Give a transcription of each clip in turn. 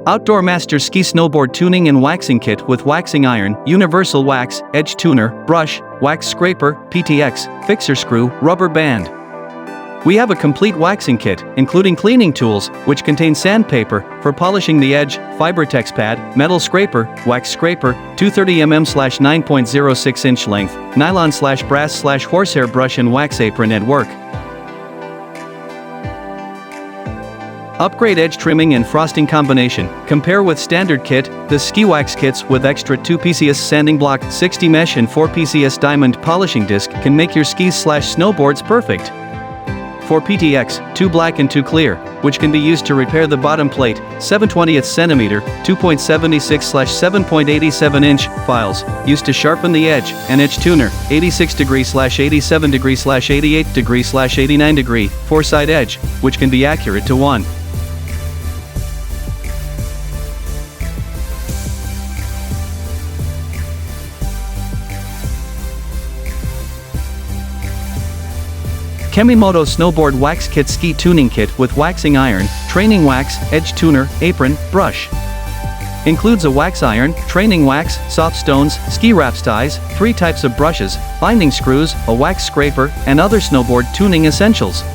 Outdoor Master Ski Snowboard Tuning and Waxing Kit with Waxing Iron, Universal Wax, Edge Tuner, Brush, Wax Scraper, Ptex, Fixer Screw, Rubber Band. We have a complete waxing kit, including cleaning tools, which contain sandpaper for polishing the edge, Fibertex pad, metal scraper, wax scraper, 230mm/9.06 inch length, nylon/brass/horsehair brush and wax apron at work. Upgrade edge trimming and frosting combination. Compare with standard kit, the ski wax kits with extra 2 PCS sanding block, 60 mesh and 4 PCS diamond polishing disc can make your skis/snowboards perfect. For Ptex, 2 black and 2 clear, which can be used to repair the bottom plate, 7/20 cm, 2.76/7.87 inch files, used to sharpen the edge, and edge tuner, 86°/87°/88°/89°, 4-side edge, which can be accurate to 1. Kemimoto Snowboard Wax Kit Ski Tuning Kit with Waxing Iron, Training Wax, Edge Tuner, Apron, Brush. Includes a wax iron, training wax, soft stones, ski wraps ties, 3 types of brushes, binding screws, a wax scraper, and other snowboard tuning essentials.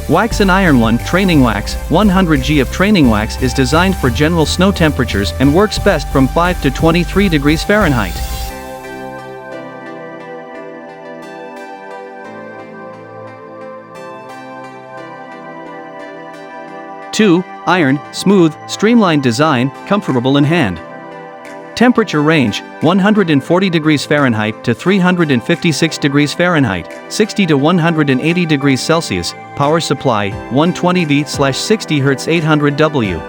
Wax and Iron 1 Training Wax, 100 g of training wax is designed for general snow temperatures and works best from 5 to 23 degrees Fahrenheit. 2. Iron, smooth, streamlined design, comfortable in hand. Temperature range, 140 degrees Fahrenheit to 356 degrees Fahrenheit, 60 to 180 degrees Celsius, power supply, 120 V/60 Hz 800 W.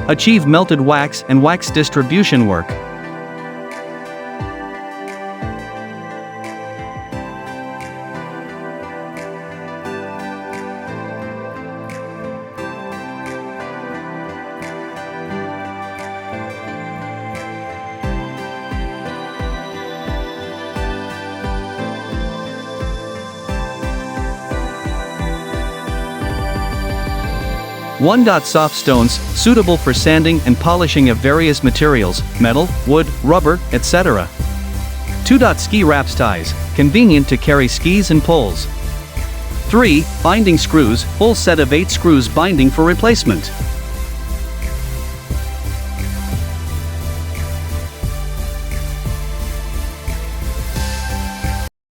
Achieve melted wax and wax distribution work. Soft stones, suitable for sanding and polishing of various materials, metal, wood, rubber, etc. 2. Ski wraps ties, convenient to carry skis and poles. 3. Binding screws, full set of 8 screws binding for replacement.